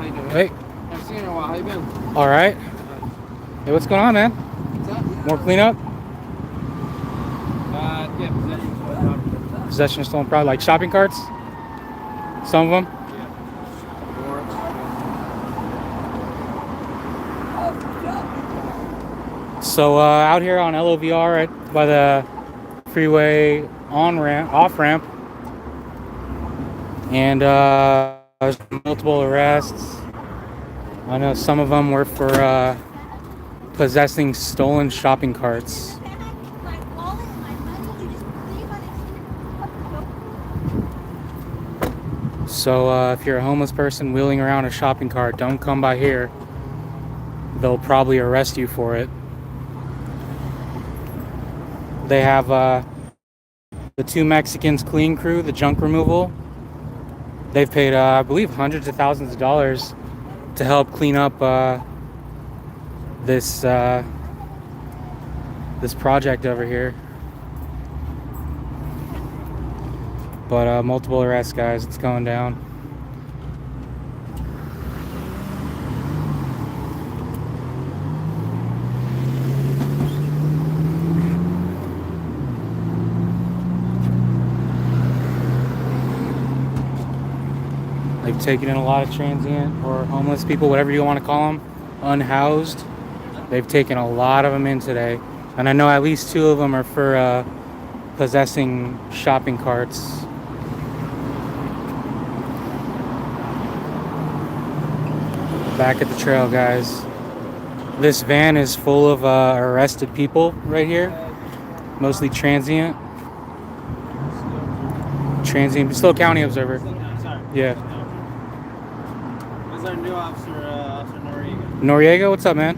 you doing? Hey. I've seen you in a while. How you been? All right. Hey, what's going on, man? What's up? More cleanup? Yeah, possession of stolen property. Possession of stolen property, like shopping carts? Some of them? Yeah. So out here on LOVR right by the freeway off ramp, and there's multiple arrests. I know some of them were for possessing stolen shopping carts. So if you're a homeless person wheeling around a shopping cart, don't come by here. They'll probably arrest you for it. They have the two Mexicans clean crew, the junk removal. They've paid, I believe, hundreds of thousands of dollars to help clean up this project over here. But multiple arrests, guys. It's going down. They've taken in a lot of transient or homeless people, whatever you want to call them, unhoused. They've taken a lot of them in today. And I know at least two of them are for possessing shopping carts. Back at the trail, guys. This van is full of arrested people right here. Mostly transient. Slo County Observer. Yeah. This is our new officer, Officer Noriega. Noriega, what's up, man?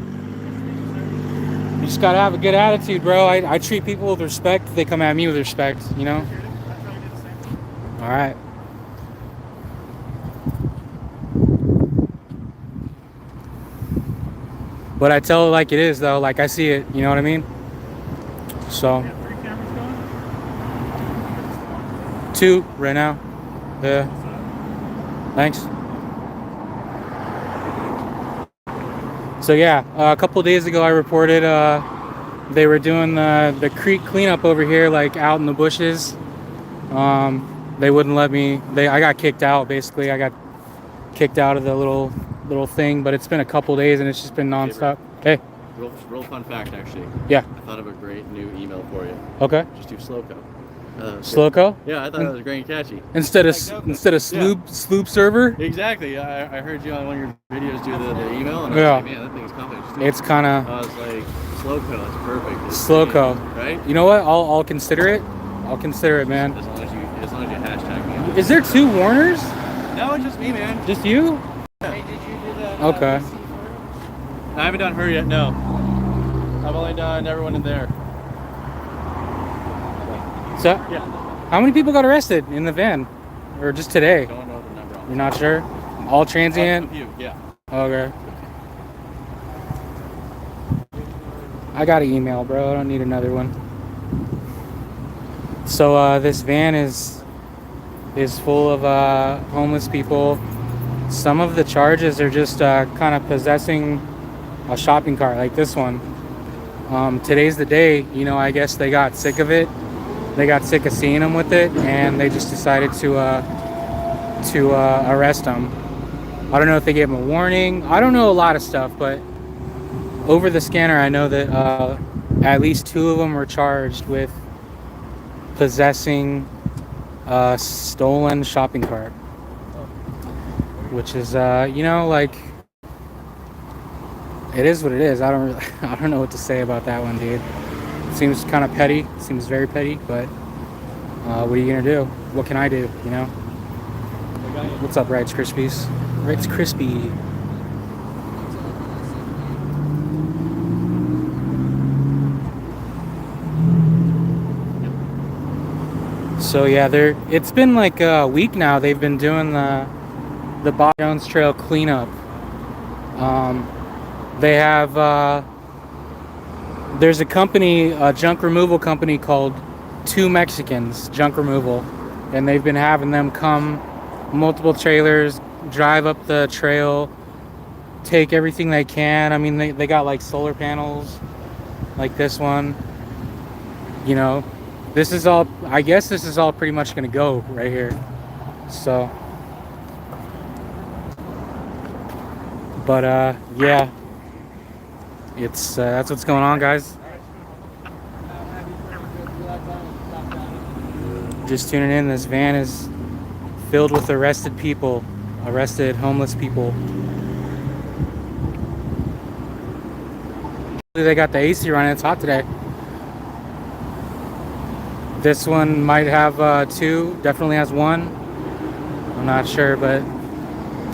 You just gotta have a good attitude, bro. I treat people with respect. They come at me with respect, you know? All right. But I tell it like it is, though. Like I see it, you know what I mean? So. You got 3 cameras going? 2 right now. Yeah. Thanks. So yeah, a couple days ago I reported they were doing the creek cleanup over here, like out in the bushes. They wouldn't let me. I got kicked out. Basically, I got kicked out of the little thing. But it's been a couple days and it's just been nonstop. Hey. Real fun fact, actually. Yeah. I thought of a great new email for you. Okay. Just do Sloco. Sloco? Yeah, I thought that was great and catchy. Instead of sloop server. Exactly. I heard you on one of your videos do the email, and I was like, man, that thing's complicated. It's kind of. I was like, Sloco, that's perfect. Sloco. Right? You know what? I'll consider it. I'll consider it, man. As long as you hashtag me. Is there 2 Warners? No, it's just me, man. Just you? Hey, did you do the Okay. I haven't done her yet. No. I've only done everyone in there. So, Yeah. how many people got arrested in the van? Or just today? Don't know the number. You're not sure? All transient? A few, yeah. Okay. I got an email, bro. I don't need another one. So this van is full of homeless people. Some of the charges are just kind of possessing a shopping cart, like this one. Today's the day, you know. I guess they got sick of it. They got sick of seeing him with it, and they just decided to arrest him. I don't know if they gave him a warning. I don't know a lot of stuff, but over the scanner, I know that at least 2 of them were charged with possessing a stolen shopping cart, which is, you know, like, it is what it is. I don't know what to say about that one, dude. Seems kind of petty. Seems very petty, but what are you gonna do? What can I do? You know. What's up, Rights Krispies? Rights Crispy. So yeah, it's been like a week now. They've been doing the Bob Jones Trail cleanup. They have there's a company, a junk removal company called Two Mexicans Junk Removal, and they've been having them come, multiple trailers, drive up the trail, take everything they can. I mean, they got like solar panels like this one. You know, this is all, I guess this is all pretty much going to go right here. So, but yeah, it's that's what's going on, guys. Just tuning in, this van is filled with arrested people, arrested homeless people. They got the AC running, it's hot today. This one might have 2, definitely has 1. I'm not sure, but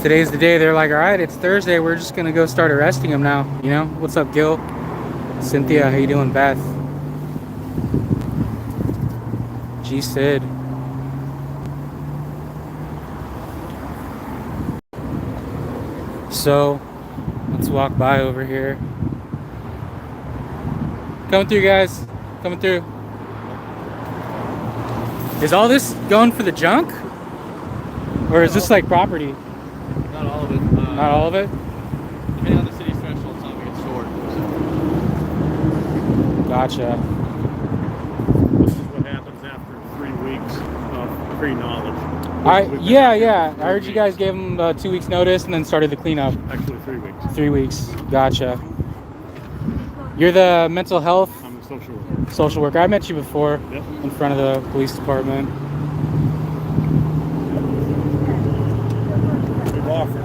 today's the day. They're like, all right, it's Thursday, we're just gonna go start arresting them now. You know, what's up, Gil? Cynthia, how you doing? Beth? G Sid. So let's walk by over here. Coming through, guys. Coming through. Is all this going for the junk? Or is this like property? Not all of it. Not all of it? Depending on the city's threshold, some of it gets stored. Gotcha. This is what happens after 3 weeks of pre-knowledge. Yeah. I heard you guys gave them 2 weeks notice and then started the cleanup. Actually, 3 weeks. 3 weeks. Gotcha. You're the mental health I'm a social worker. social worker. I met you before. Yep. In front of the police department. We've offered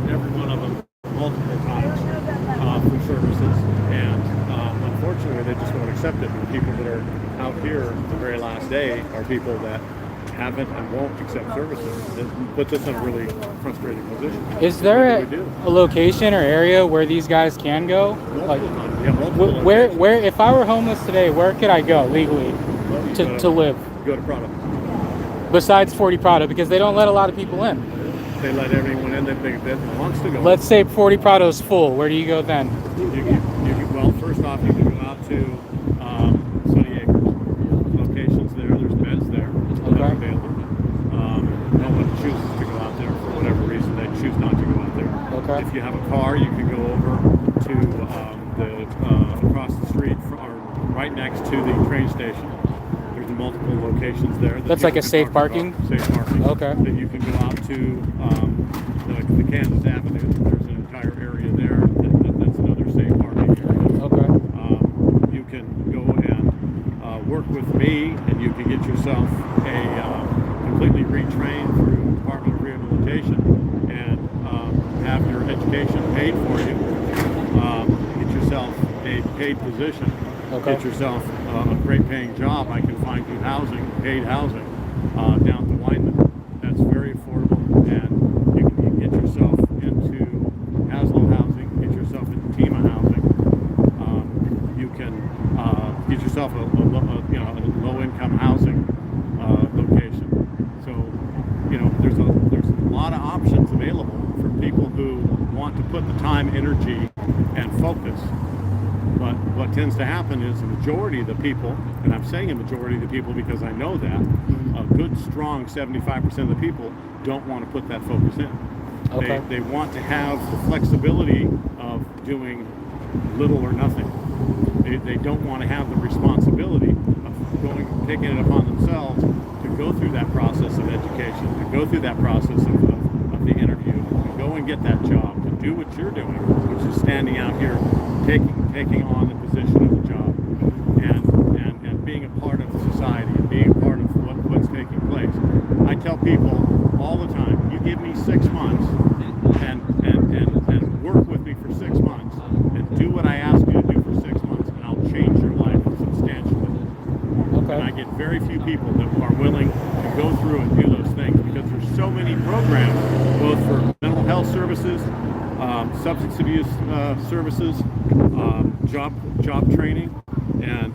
every one of them multiple times for services, and unfortunately, they just won't accept it. The people that are out here the very last day are people that haven't and won't accept services. It puts us in a really frustrating position. Is there What do we do? a location or area where these guys can go? Like, Multiple times. Yeah, multiple where locations. if I were homeless today, where could I go legally Well, you to gotta live? Go to Prado. Besides 40 Prado, because they don't let a lot of people in. They let everyone in that wants to go. Let's say 40 Prado's full. Where do you go then? Well, first off, you can go out to Sunny Acres. Locations there. There's beds there that are available. No one chooses to go out there for whatever reason. They choose not to go out there. Okay. If you have a car, you can go over to across the street or right next to the train station. There's multiple locations there. That's like a safe parking? Safe parking. Okay. That you can go out to the Kansas Avenue. There's an entire area there. That's another safe parking area. Okay. You can go and work with me, and you can get yourself a completely retrained through Department of Rehabilitation and have your education paid for you. Get yourself a paid position. Okay. Get yourself a great paying job. I can find you housing, paid housing, down to Weinman. That's very affordable, and you can get yourself into Slo housing, get yourself into TEMA housing. You can get yourself a low-income housing location. So, there's a lot of options available for people who want to put the time, energy, and focus. But what tends to happen is the majority of the people, and I'm saying a majority of the people because I know that, a good, strong 75% of the people don't want to put that focus in. Okay. They want to have the flexibility of doing little or nothing. They don't want to have the responsibility of taking it upon themselves to go through that process of education, to go through that process of the interview, to go and get that job, to do what you're doing, which is standing out here, taking on the position of the job, and being a part of society, and being a part of what's taking place. I tell people all the time, you give me 6 months and work with me for 6 months and do what I ask you to do for 6 months, and I'll change your life substantially. Okay. And I get very few people that are willing to go through and do those things because there's so many programs, both for mental health services, substance abuse services, job training, and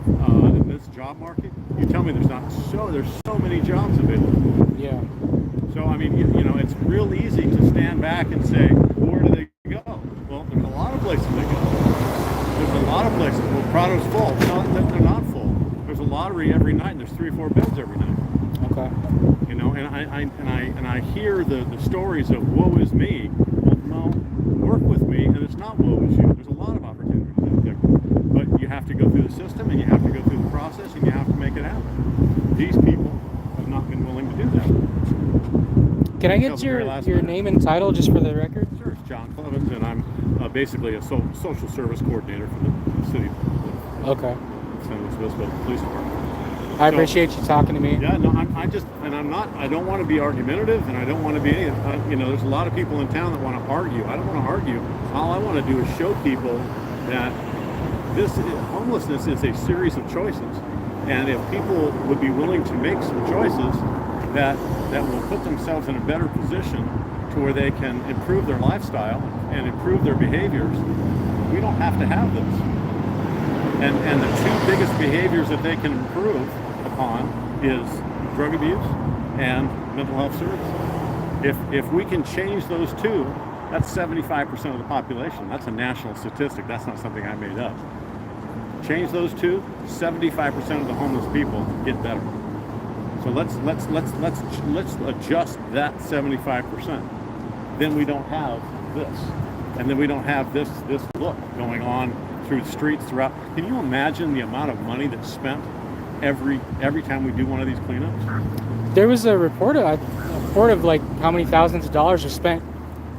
in this job market, you tell me there's so many jobs available. Yeah. So I mean, it's real easy to stand back and say, where do they go? Well, there's a lot of places they go. There's a lot of places. Well, Prado's full. No, they're not full. There's a lottery every night, and there's 3 or 4 beds every night. Okay. And I hear the stories of woe is me. Well, no, work with me, and It's not woe is you. There's a lot of opportunities out there. But you have to go through the system, and you have to go through the process, and you have to make it happen. These people have not been willing to do that. Can I get your name and title just for the record? Sure. It's John Clevens, and I'm basically a social service coordinator for the city. Okay. San Luis Obispo Police Department. I appreciate you talking to me. Yeah, no, I don't want to be argumentative, and I don't want to be, there's a lot of people in town that want to argue. I don't want to argue. All I want to do is show people that homelessness is a series of choices. And if people would be willing to make some choices that will put themselves in a better position to where they can improve their lifestyle and improve their behaviors, we don't have to have this. And the two biggest behaviors that they can improve upon is drug abuse and mental health services. If we can change those two, that's 75% of the population. That's a national statistic. That's not something I made up. Change those two, 75% of the homeless people get better. So let's adjust that 75%. Then we don't have this, and then we don't have this look going on through the streets throughout. Can you imagine the amount of money that's spent every time we do one of these cleanups? There was a report of like how many thousands of dollars are spent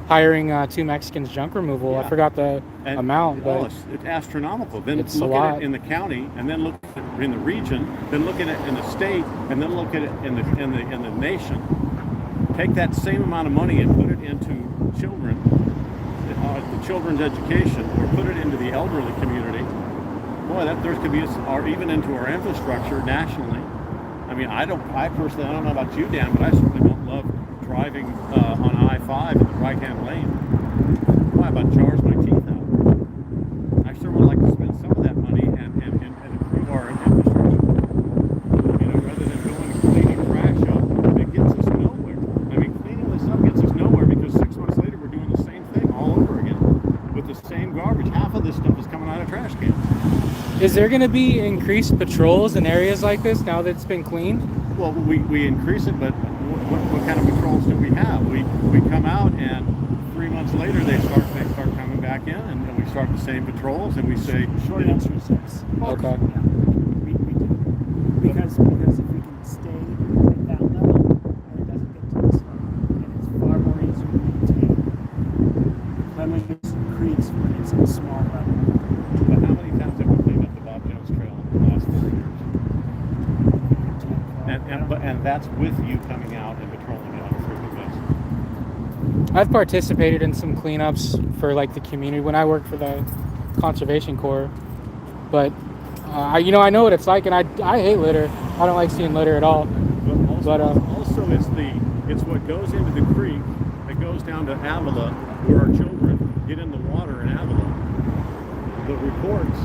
hiring 2 Mexicans junk removal. Yeah. I forgot the amount, but it's astronomical. Then it's look at it in the county, and then look at it in the region, then look at it in the state, and then look at it in the nation. Take that same amount of money and put it into children, the children's education, or put it into the elderly community. Boy, there could be, or even into our infrastructure nationally. I mean, I personally, I don't know about you, Dan, but I certainly don't love driving on I-5 in the right-hand lane. Why? About jars my teeth out. I sure would like to spend some of that money and improve our infrastructure. Rather than going and cleaning trash up, it gets us nowhere. I mean, cleaning this up gets us nowhere because 6 months later we're doing the same thing all over again with the same garbage. Half of this stuff is coming out of trash cans. is there going to be increased patrols in areas like this now that it's been cleaned? Well, we increase it, but what kind of patrols do we have? We come out, and 3 months later they start coming back in, and we start the same patrols, and we say Short answer is yes. Okay. Yeah, we do. Because if we can stay at that level, then it doesn't get to us. And it's far more easier to maintain cleanliness and creeks when it's at a small level. But how many times have we cleaned up the Bob Jones Trail in the last 4 years? And that's with you coming out and patrolling it on a frequent basis. I've participated in some cleanups for like the community when I worked for the Conservation Corps, but I know what it's like, and I hate litter. I don't like seeing litter at all. But also it's what goes into the creek that goes down to Avila, where our children get in the water in Avila. The reports.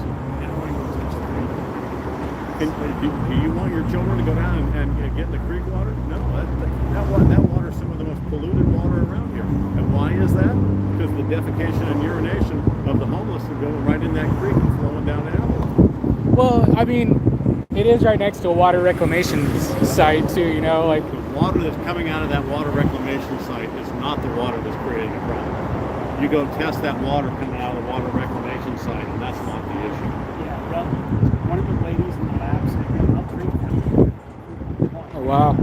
Do you want your children to go down and get in the creek water? No, that water is some of the most polluted water around here. And why is that? Because the defecation and urination of the homeless are going right in that creek and flowing down to Avila. Well, I mean, it is right next to a water reclamation site too, like the water that's coming out of that water reclamation site is not the water that's creating a problem. You go test that water coming out of the water reclamation site, and that's not the issue. Yeah, well, one of the ladies in the lab said, I'll drink that. oh wow.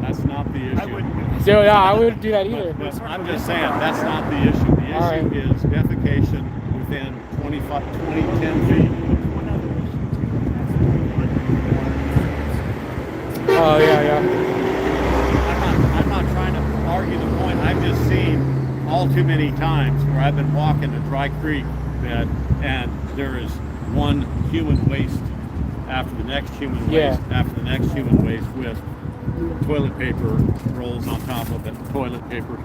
That's not the issue. I wouldn't. So yeah, I wouldn't do that either. But I'm just saying, that's not the issue. The issue is defecation within 10 feet. One other issue too, and that's Oh yeah. I'm not trying to argue the point. I've just seen all too many times where I've been walking a dry creek bed, and there is one human waste after the next human waste after the next human waste with toilet paper rolls on top of it, toilet paper,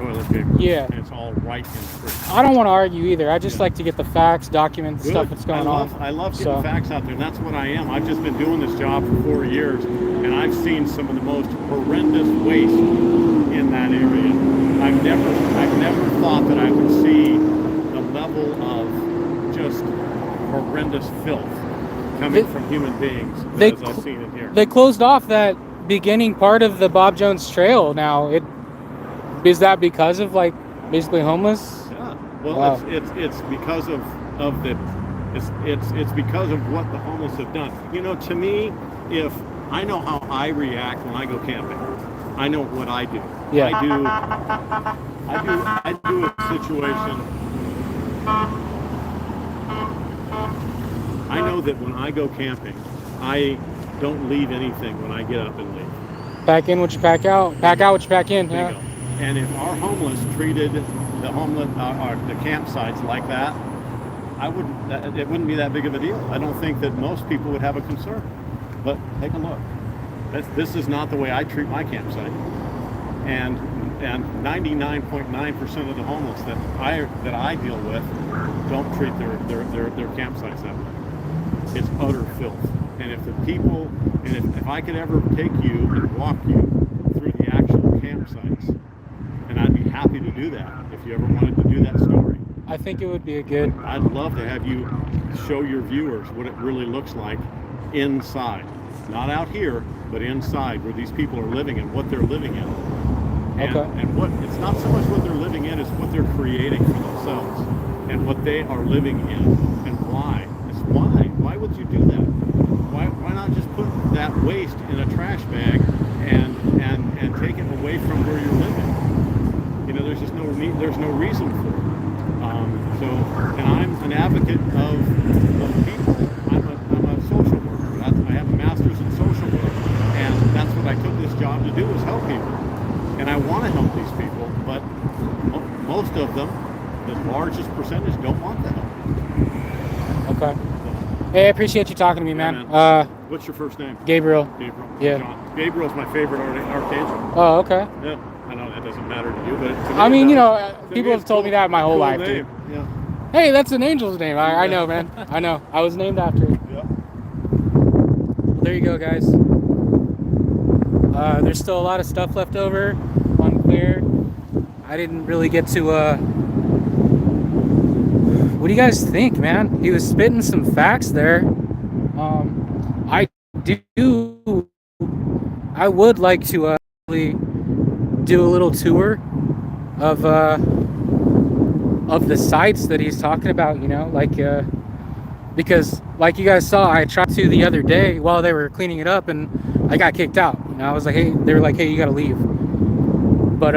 Yeah. and it's all right in the creek. I don't want to argue either. I just like to get the facts, document the stuff that's going on. I love getting facts out there, and that's what I am. I've just been doing this job for 4 years, and I've seen some of the most horrendous waste in that area. I've never thought that I would see the level of just horrendous filth coming from human beings as I've seen it here. They closed off that beginning part of the Bob Jones Trail now. Is that because of like basically homeless? Yeah. Well, Wow. it's because of the it's because of what the homeless have done. You know, to me, if I know how I react when I go camping, I know what I do. Yeah. I do a situation. I know that when I go camping, I don't leave anything when I get up and leave. Pack in what you pack out. Pack out what you pack in. Bingo. Yeah. And if our homeless treated the homeless the campsites like that, it wouldn't be that big of a deal. I don't think that most people would have a concern. But take a look. This is not the way I treat my campsite. And 99.9% of the homeless that I deal with don't treat their campsites that way. It's utter filth. And if the people, and if I could ever take you and walk you through the actual campsites, and I'd be happy to do that if you ever wanted to do that story. I think it would be a good. I'd love to have you show your viewers what it really looks like inside. Not out here, but inside where these people are living and what they're living in. And, Okay. and what it's not so much what they're living in, it's what they're creating for themselves and what they are living in and why. It's why. Why would you do that? Why not just put that waste in a trash bag and take it away from where you're living? You know, there's just no need, there's no reason for it. And I'm an advocate of people. I'm a social worker. I have a master's in social work, and that's what I took this job to do, is help people. And I want to help these people, but most of them, the largest percentage, don't want the help. Okay. Hey, I appreciate you talking to me, Yeah, man. What's your first name? Gabriel. Gabriel. Yeah. John. Gabriel's my favorite archangel. Oh, okay. Yeah. I know that doesn't matter to you, but to me I mean, it you does. know, To me, people have it's told me that my whole cool life, name. dude. Yeah. Hey, that's an angel's name. I know, man. I know. I was named after it. Yeah. Well, there you go, guys. There's still a lot of stuff left over on Clear. I didn't really get to. What do you guys think, man? He was spitting some facts there. I do. I would like to really do a little tour of the sites that he's talking about. You know, like because like you guys saw, I tried to the other day while they were cleaning it up, and I got kicked out. You know, I was like, hey, they were like, hey, you gotta leave. But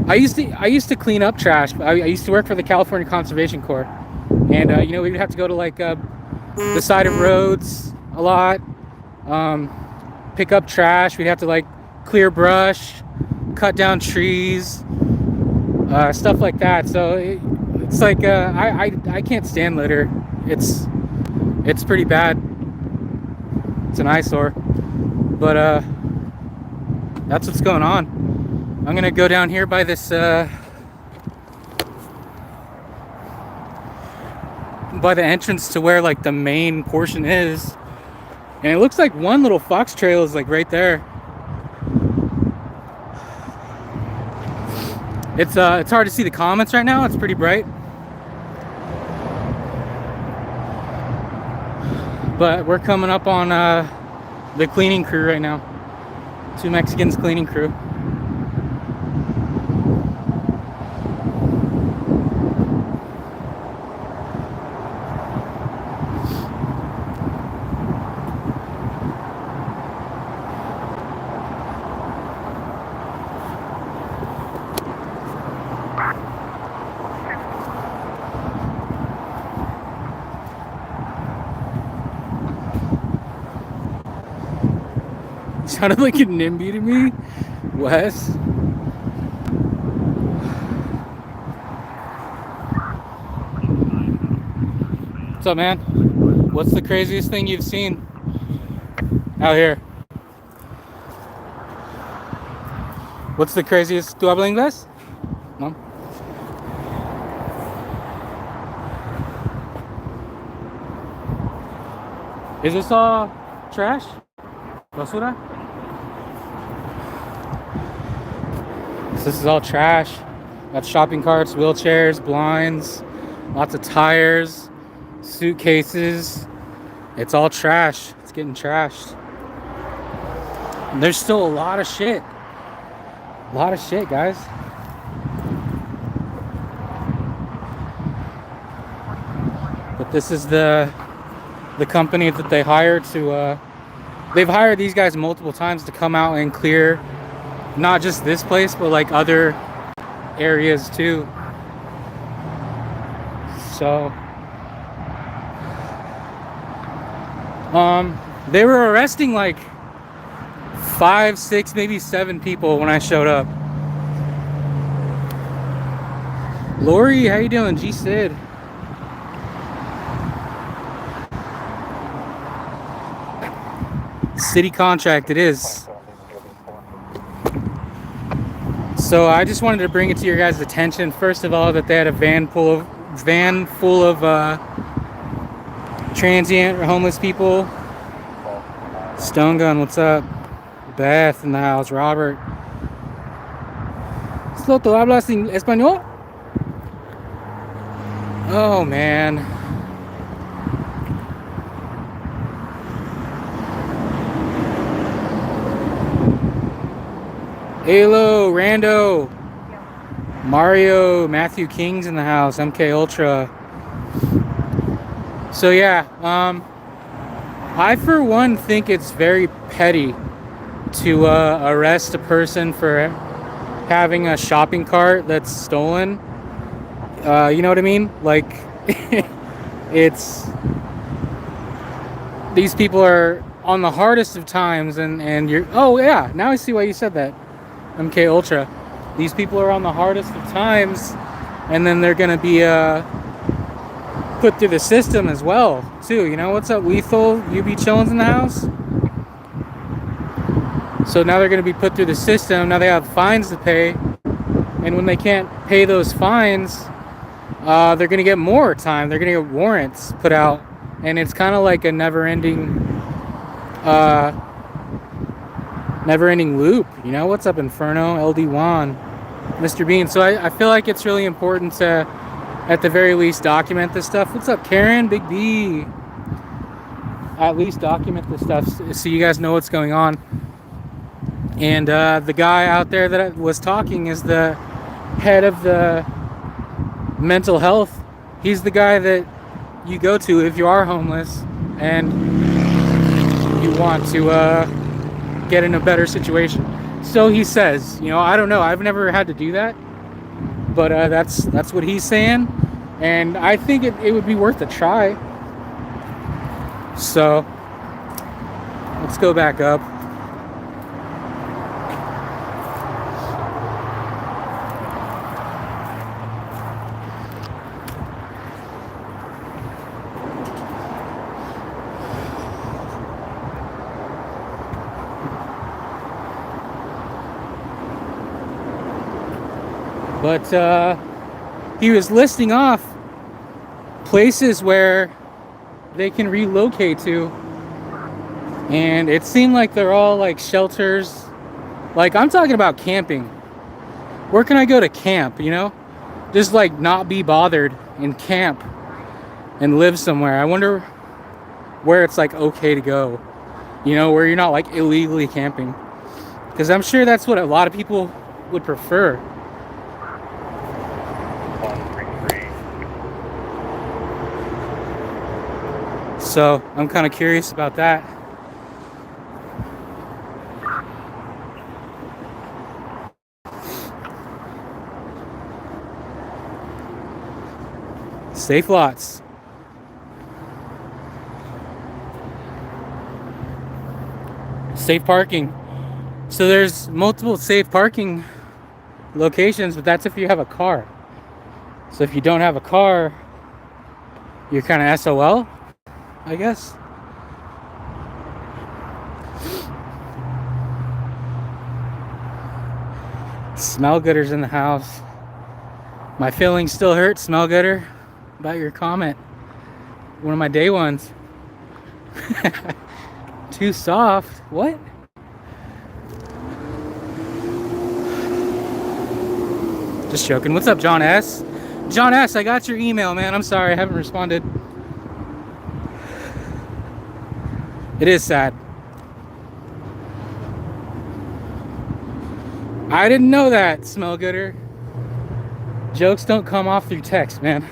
I used to clean up trash. I used to work for the California Conservation Corps, and you know, we would have to go to like the side of roads a lot, pick up trash. We'd have to like clear brush, cut down trees, stuff like that. So it's like I can't stand litter. It's pretty bad. It's an eyesore. But that's what's going on. I'm gonna go down here by this by the entrance to where like the main portion is, and it looks like one little fox trail is like right there. It's hard to see the comments right now. It's pretty bright, but we're coming up on the cleaning crew right now. Two Mexicans cleaning crew. Sounded like a NIMBY to me, Wes. What's up, man? What's the craziest thing you've seen out here? What's the craziest? ¿Tú hablas inglés? No. Is this all trash? Basura? So this is all trash. Got shopping carts, wheelchairs, blinds, lots of tires, suitcases. It's all trash. It's getting trashed. And there's still a lot of shit. A lot of shit, guys. This is the company that they hired to. They've hired these guys multiple times to come out and clear not just this place, but like other areas too. So, they were arresting like 5, 6, maybe 7 people when I showed up. Lori, how you doing? G Sid. City contract it is. So I just wanted to bring it to your guys' attention. First of all, that they had a van full of transient or homeless people. Stone Gun, what's up? Beth in the house. Robert. Slo, ¿tú hablas español? Oh man. Halo, Rando, Mario, Matthew King's in the house, MK Ultra. So yeah, I for one think it's very petty to arrest a person for having a shopping cart that's stolen. You know what I mean? Like, it's, these people are on the hardest of times, and you're, oh yeah, now I see why you said that. MK Ultra. These people are on the hardest of times, and then they're gonna be put through the system as well too. You know, what's up, Lethal? You be chillin' in the house. So now they're gonna be put through the system. Now they have fines to pay, and when they can't pay those fines, they're gonna get more time. They're gonna get warrants put out, and it's kind of like a never-ending loop. You know, what's up, Inferno, LD1, Mr. Bean? So I feel like it's really important to, at the very least, document this stuff. What's up, Karen? Big B. At least document this stuff so you guys know what's going on. And the guy out there that was talking is the head of the mental health. He's the guy that you go to if you are homeless and you want to get in a better situation. So he says, you know, I don't know, I've never had to do that, but that's what he's saying, and I think it would be worth a try. So let's go back up. But he was listing off places where they can relocate to, and it seemed like they're all like shelters. Like, I'm talking about camping. Where can I go to camp, you know? Just like not be bothered and camp and live somewhere. I wonder where it's like okay to go, you know, where you're not like illegally camping, because I'm sure that's what a lot of people would prefer. So I'm kind of curious about that. Safe lots. Safe parking. So there's multiple safe parking locations, but that's if you have a car. So if you don't have a car, you're kind of SOL, I guess. Smell Gooder's in the house. My feelings still hurt, Smell Gooder, about your comment. One of my day ones. Too soft. What? Just joking. What's up, John S? John S, I got your email, man. I'm sorry I haven't responded. It is sad. I didn't know that, Smell Gooder. Jokes don't come off through text, man.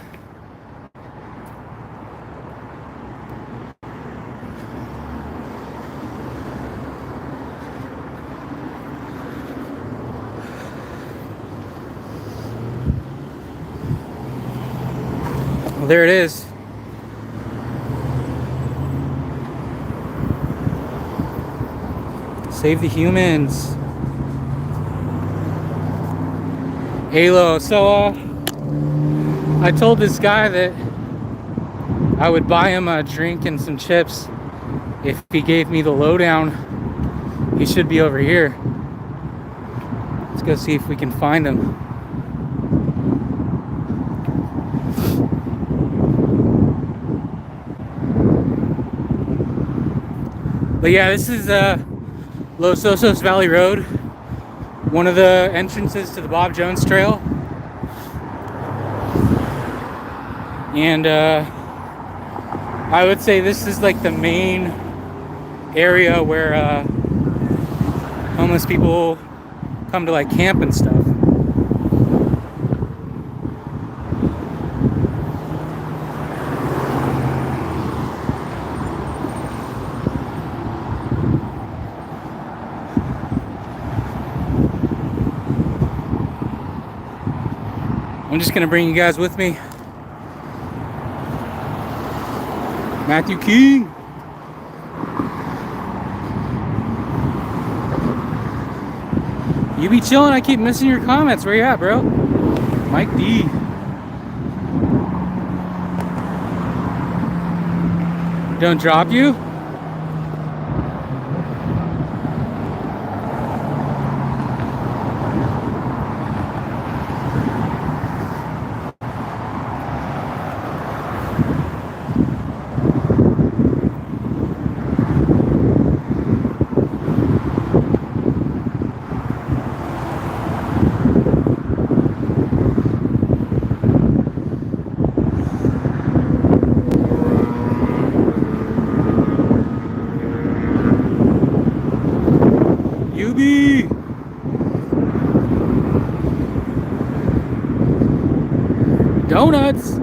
Well, there it is. Save the humans. Halo. So, I told this guy that I would buy him a drink and some chips if he gave me the lowdown. He should be over here. Let's go see if we can find him. But yeah, this is Los Osos Valley Road, one of the entrances to the Bob Jones Trail. And I would say this is like the main area where homeless people come to like camp and stuff. I'm just gonna bring you guys with me. Matthew King. You be chilling, I keep missing your comments. Where you at, bro? Mike D. Don't drop you? UB! Donuts!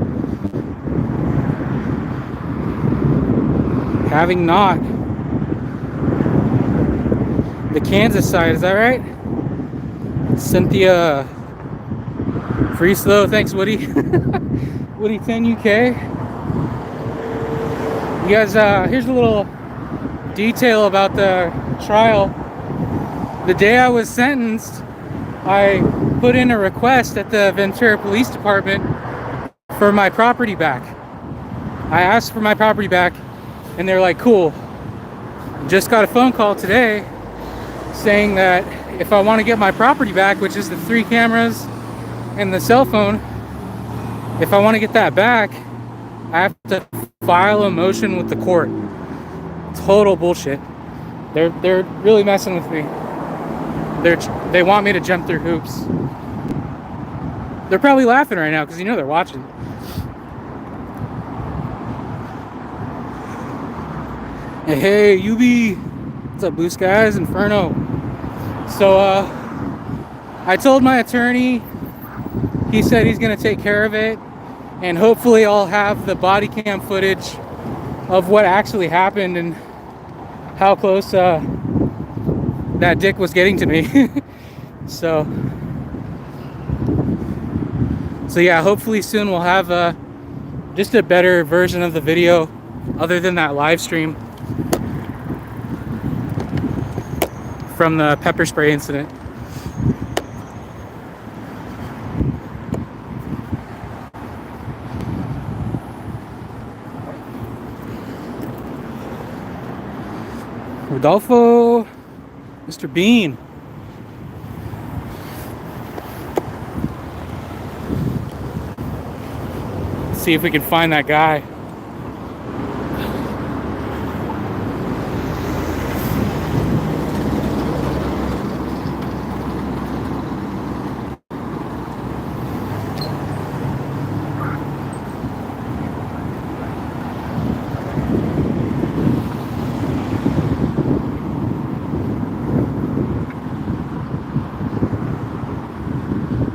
Having not. The Kansas side, is that right? Cynthia Free Slow, thanks Woody. Woody 10 UK. You guys, here's a little detail about the trial. The day I was sentenced, I put in a request at the Ventura Police Department for my property back. I asked for my property back and they're like, cool. Just got a phone call today saying that if I want to get my property back, which is the 3 cameras and the cell phone, if I want to get that back, I have to file a motion with the court. Total bullshit. They're really messing with me. They want me to jump through hoops. They're probably laughing right now because you know they're watching. Hey, UB. What's up, Blue Skies, Inferno? So, I told my attorney, he said he's gonna take care of it, and hopefully I'll have the body cam footage of what actually happened and how close that dick was getting to me. so yeah, hopefully soon we'll have just a better version of the video other than that live stream from the pepper spray incident. Rodolfo, Mr. Bean. Let's see if we can find that guy.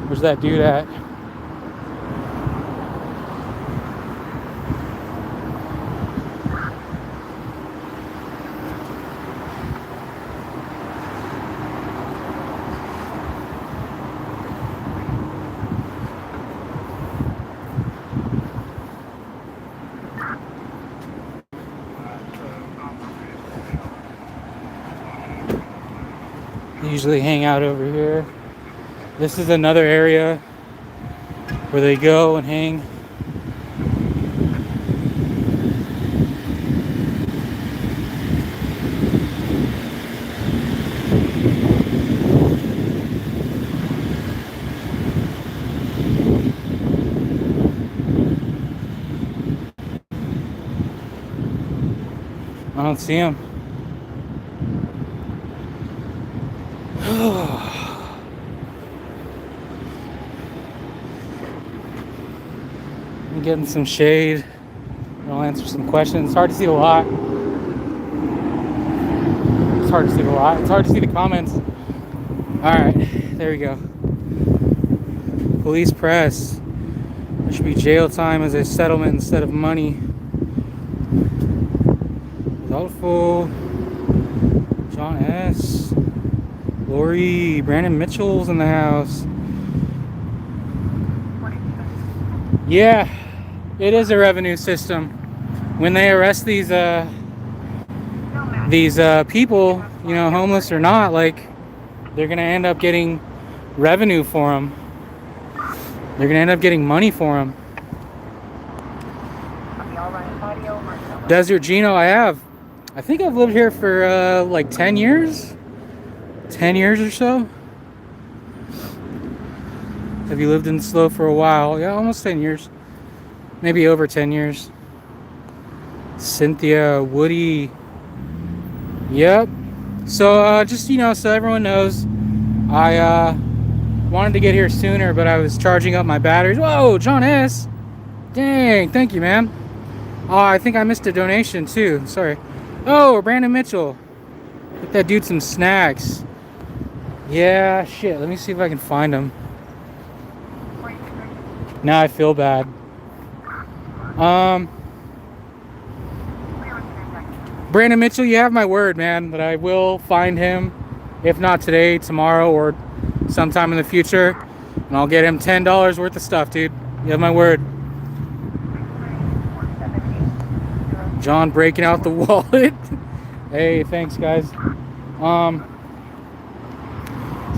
Where's that dude at? They usually hang out over here. This is another area where they go and hang. I don't see him. I'm getting some shade. I'll answer some questions. It's hard to see a lot. It's hard to see a lot. It's hard to see the comments. Alright, there we go. Police press. There should be jail time as a settlement instead of money. Doubtful. John S. Lori. Brandon Mitchell's in the house. Yeah, it is a revenue system. When they arrest these people, you know, homeless or not, like, they're gonna end up getting revenue for them. They're gonna end up getting money for them. Desert Gino, I think I've lived here for like 10 years. 10 years or so. Have you lived in Slo for a while? Yeah, almost 10 years. Maybe over 10 years. Cynthia, Woody. Yep. So just, you know, so everyone knows, I wanted to get here sooner, but I was charging up my batteries. Whoa, John S. Dang, thank you, man. Oh, I think I missed a donation too. Sorry. Oh, Brandon Mitchell. Get that dude some snacks. Yeah, shit. Let me see if I can find him. Now I feel bad. Brandon Mitchell, you have my word, man, that I will find him. If not today, tomorrow, or sometime in the future. And I'll get him $10 worth of stuff, dude. You have my word. John breaking out the wallet. Hey, thanks, guys.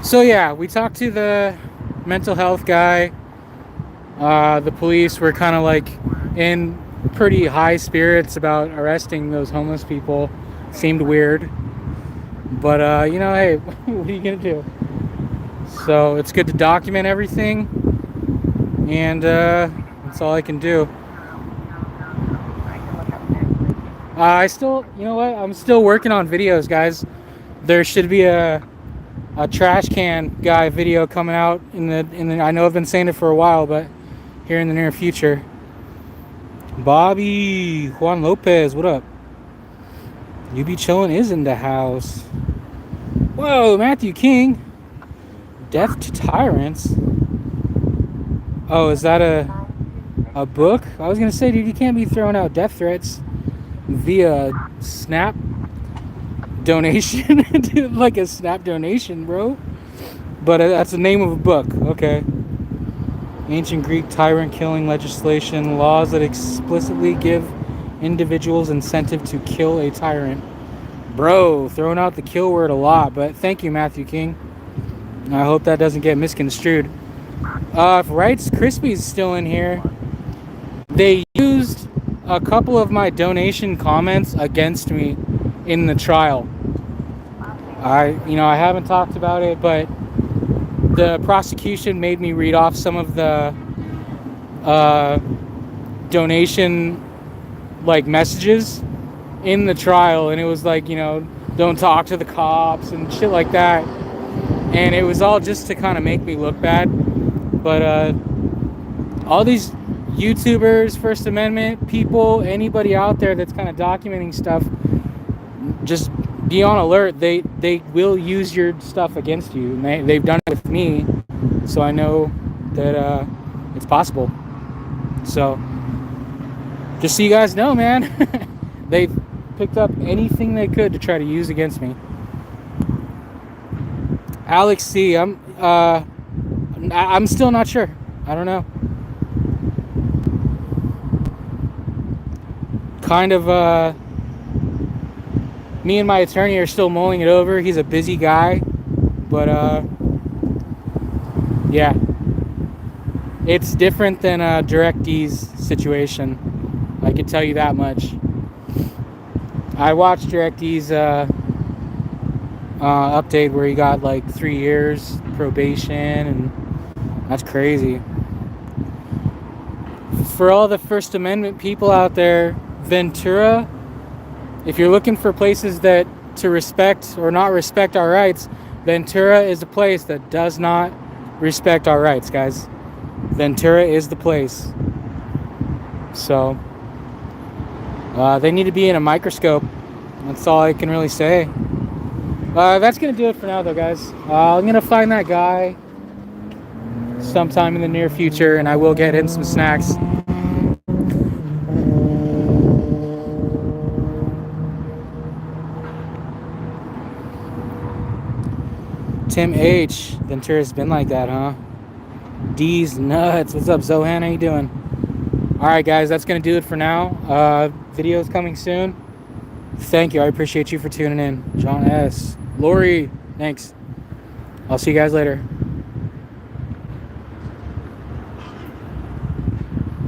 So yeah, we talked to the mental health guy. The police were kind of like in pretty high spirits about arresting those homeless people. Seemed weird, but you know, hey, what are you gonna do? So it's good to document everything, and that's all I can do. I still, you know what? I'm still working on videos, guys. There should be a trash can guy video coming out in the. I know I've been saying it for a while, but here in the near future. Bobby Juan Lopez, what up? You Be Chillin' is in the house. Whoa, Matthew King. Death to Tyrants. Oh, is that a book? I was gonna say, dude, you can't be throwing out death threats via Snap donation. Dude, like a Snap donation, bro. But that's the name of a book. Okay. Ancient Greek tyrant killing legislation, laws that explicitly give individuals incentive to kill a tyrant. Bro, throwing out the kill word a lot, but thank you, Matthew King. I hope that doesn't get misconstrued. If Wright's Krispies still in here, they used a couple of my donation comments against me in the trial. I haven't talked about it, but the prosecution made me read off some of the donation like messages in the trial, and it was like, you know, don't talk to the cops and shit like that, and it was all just to kind of make me look bad. But all these YouTubers, First Amendment people, anybody out there that's kind of documenting stuff, just be on alert. They will use your stuff against you, and they've done it with me, so I know that it's possible. So just so you guys know, man, they've picked up anything they could to try to use against me. Alex C, I'm still not sure. I don't know. Kind of me and my attorney are still mulling it over. He's a busy guy. But yeah, it's different than DirectD's situation. I can tell you that much. I watched DirectD's update where he got like 3 years probation, and that's crazy. For all the First Amendment people out there, Ventura, if you're looking for places that to respect or not respect our rights, Ventura is a place that does not respect our rights, guys. Ventura is the place. So they need to be in a microscope. That's all I can really say. That's gonna do it for now though, guys. I'm gonna find that guy sometime in the near future, and I will get him some snacks. Tim H. Ventura's been like that, huh? D's nuts. What's up, Zohan? How you doing? Alright, guys, that's going to do it for now. Video's coming soon. Thank you. I appreciate you for tuning in. John S. Lori, thanks. I'll see you guys later.